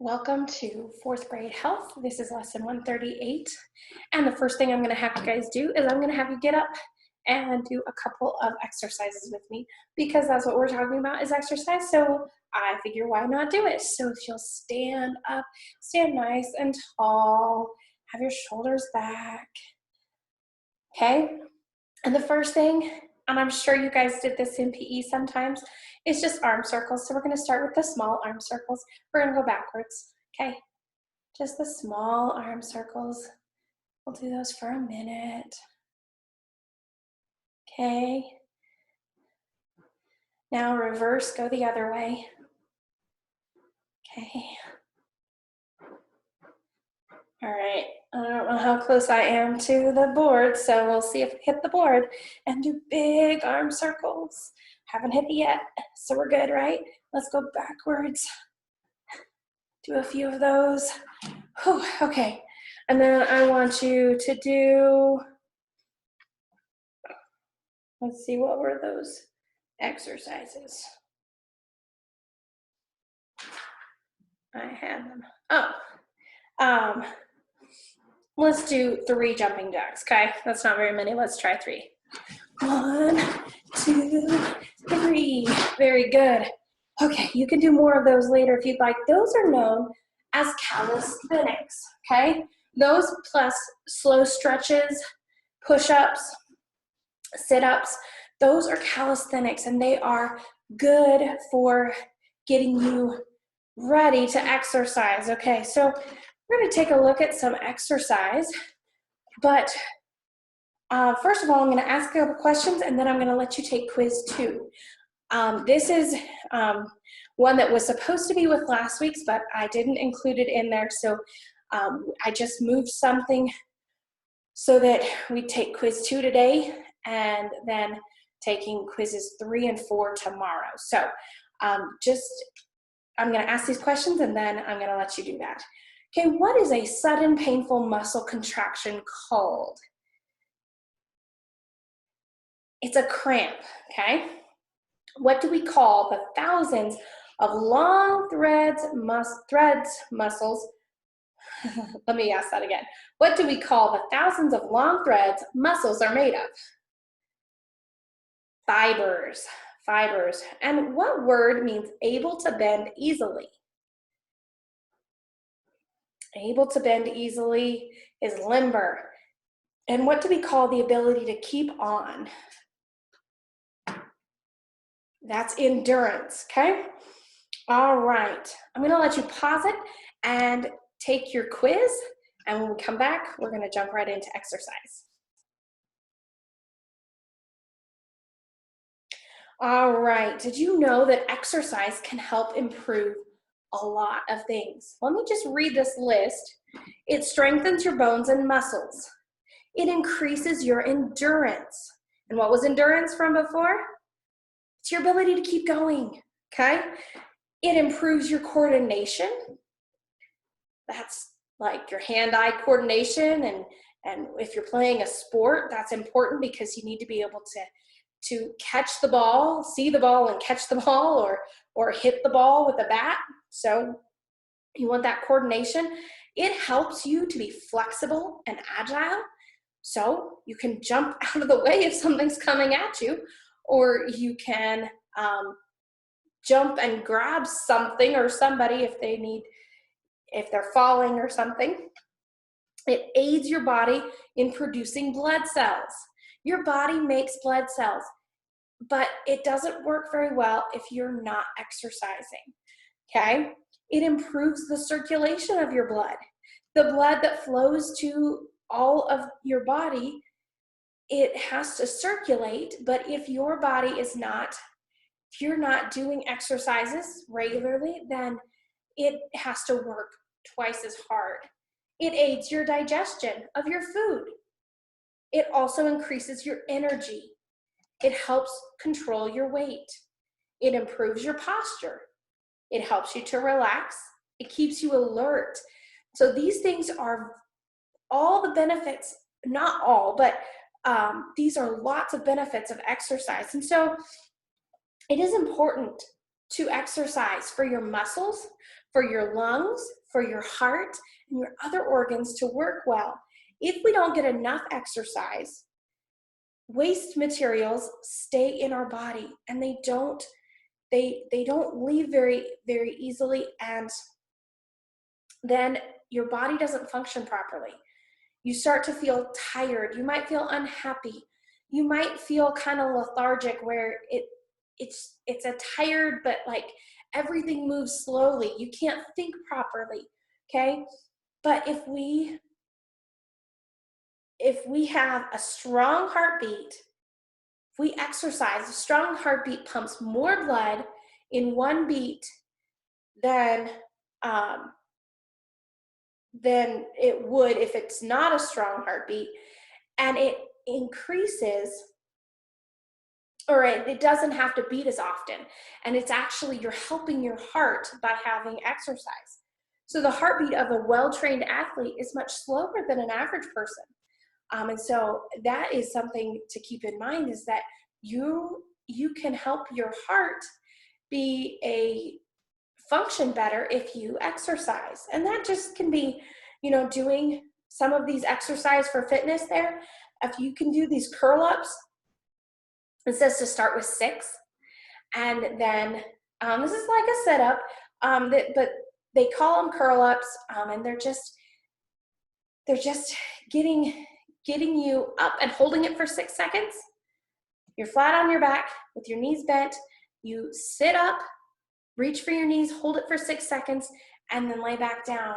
Welcome to fourth grade health. This is lesson 138. And the first thing I'm going to have you guys do is I'm going to have you get up and do a couple of exercises with me because that's what we're talking about is exercise. So I figure why not do it? So if you'll stand up, stand nice and tall, have your shoulders back. Okay? And the first thing, and I'm sure you guys did this in PE sometimes, is just arm circles. So we're going to start with the small arm circles. We're going to go backwards, okay? Just the small arm circles. We'll do those for a minute. Okay. Now reverse, go the other way. Okay. All right, I don't know how close I am to the board, so we'll see if we hit the board and do big arm circles. Haven't hit it yet, so we're good, right? Let's go backwards. Do a few of those. Whew, okay, and then I want you to do, let's see, what were those exercises? I had them. Oh, let's do 3 jumping jacks, okay? That's not very many, let's try 3. 1, 2, 3, very good. Okay, you can do more of those later if you'd like. Those are known as calisthenics, okay? Those plus slow stretches, push-ups, sit-ups, those are calisthenics and they are good for getting you ready to exercise, okay? So we're gonna take a look at some exercise, but first of all, I'm gonna ask a couple questions and then I'm gonna let you take quiz 2. This is one that was supposed to be with last week's, but I didn't include it in there, so I just moved something so that we take quiz 2 today and then taking quizzes 3 and 4 tomorrow. So I'm gonna ask these questions and then I'm gonna let you do that. Okay, what is a sudden painful muscle contraction called? It's a cramp, okay? What do we call the thousands of long muscles? Let me ask that again. What do we call the thousands of long threads muscles are made of? Fibers. And what word means able to bend easily? Able to bend easily is limber. And what do we call the ability to keep on? That's endurance, okay? All right, I'm gonna let you pause it and take your quiz, and when we come back, we're gonna jump right into exercise. All right, did you know that exercise can help improve a lot of things? Let me just read this list. It strengthens your bones and muscles. It increases your endurance. And what was endurance from before? It's your ability to keep going, okay? It improves your coordination. That's like your hand-eye coordination, and if you're playing a sport, that's important because you need to be able to catch the ball, see the ball and catch the ball, or hit the ball with a bat. So you want that coordination. It helps you to be flexible and agile, so you can jump out of the way if something's coming at you, or you can jump and grab something or somebody if they're falling or something. It aids your body in producing blood cells. Your body makes blood cells, but it doesn't work very well if you're not exercising, okay? It improves the circulation of your blood. The blood that flows to all of your body, it has to circulate, but if your body is not, if you're not doing exercises regularly, then it has to work twice as hard. It aids your digestion of your food. It also increases your energy. It helps control your weight. It improves your posture. It helps you to relax. It keeps you alert. So these things are all the benefits, not all, but these are lots of benefits of exercise. And so it is important to exercise for your muscles, for your lungs, for your heart, and your other organs to work well. If we don't get enough exercise, waste materials stay in our body, and they don't leave very, very easily, and then your body doesn't function properly. You start to feel tired. You might feel unhappy. You might feel kind of lethargic, where it's a tired, but like everything moves slowly. You can't think properly, okay? But if we have a strong heartbeat, if we exercise, a strong heartbeat pumps more blood in one beat than it would if it's not a strong heartbeat, and it increases, or it doesn't have to beat as often, and it's actually, you're helping your heart by having exercise. So the heartbeat of a well-trained athlete is much slower than an average person. And so that is something to keep in mind, is that you can help your heart function better if you exercise. And that just can be, doing some of these exercise for fitness there. If you can do these curl ups, it says to start with 6. And then this is like a setup, but they call them curl ups, and they're just getting you up and holding it for 6 seconds. You're flat on your back with your knees bent. You sit up, reach for your knees, hold it for 6 seconds, and then lay back down.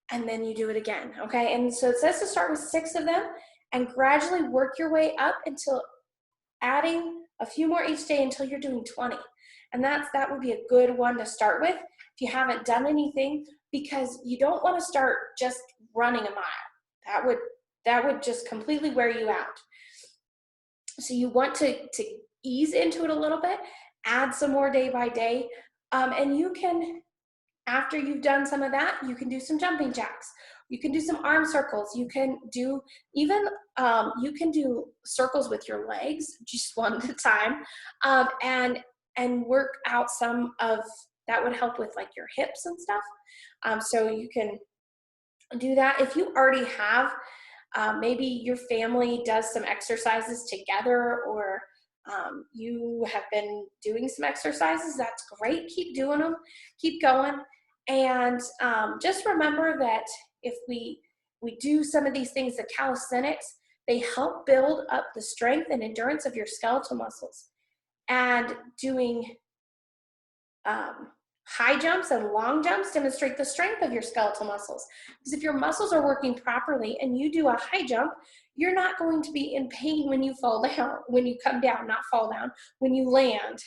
And then you do it again, okay? And so it says to start with 6 of them and gradually work your way up until adding a few more each day until you're doing 20. And that would be a good one to start with if you haven't done anything, because you don't want to start just running a mile. That would just completely wear you out. So you want to ease into it a little bit, add some more day by day, and you can, after you've done some of that, you can do some jumping jacks. You can do some arm circles. You can do even, you can do circles with your legs, just one at a time, and work out some of, that would help with like your hips and stuff. So you can do that. If you already have, maybe your family does some exercises together, or you have been doing some exercises, that's great. Keep doing them, keep going. And just remember that if we do some of these things, the calisthenics, they help build up the strength and endurance of your skeletal muscles. And doing high jumps and long jumps demonstrate the strength of your skeletal muscles. Because if your muscles are working properly and you do a high jump, you're not going to be in pain when you fall down, when you come down, not fall down, when you land.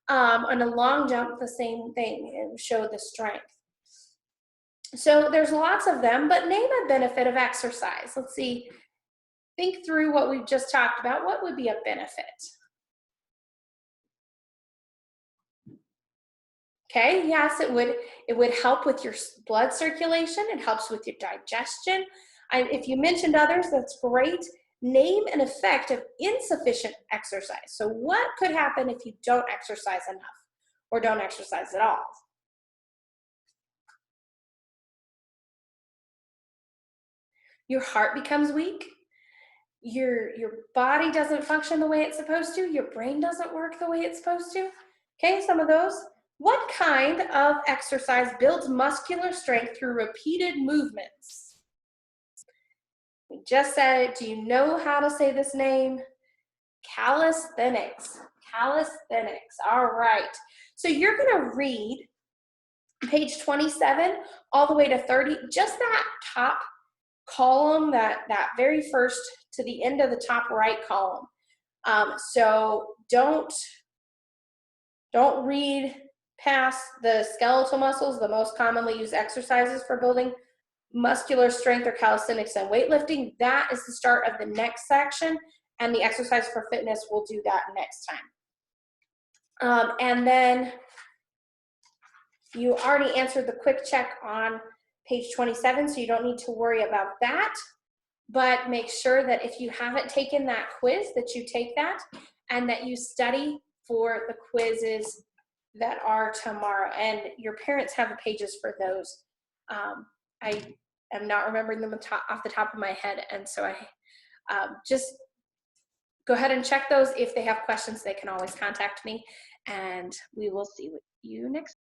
On a long jump, the same thing, it will show the strength. So there's lots of them, but name a benefit of exercise. Let's see, think through what we've just talked about. What would be a benefit? Okay, yes, it would help with your blood circulation. It helps with your digestion. If you mentioned others, that's great. Name an effect of insufficient exercise. So what could happen if you don't exercise enough or don't exercise at all? Your heart becomes weak. Your body doesn't function the way it's supposed to. Your brain doesn't work the way it's supposed to. Okay, some of those. What kind of exercise builds muscular strength through repeated movements? We just said it. Do you know how to say this name? Calisthenics. Calisthenics. All right. So you're going to read page 27 all the way to 30, just that top column, that very first to the end of the top right column. So don't read past the skeletal muscles, the most commonly used exercises for building muscular strength or calisthenics and weightlifting. That is the start of the next section, and the exercise for fitness, we'll do that next time. And then you already answered the quick check on page 27, so you don't need to worry about that. But make sure that if you haven't taken that quiz, that you take that and that you study for the quizzes that are tomorrow. And your parents have the pages for those. I am not remembering them off the top of my head. And so I just go ahead and check those. If they have questions, they can always contact me, and we will see you next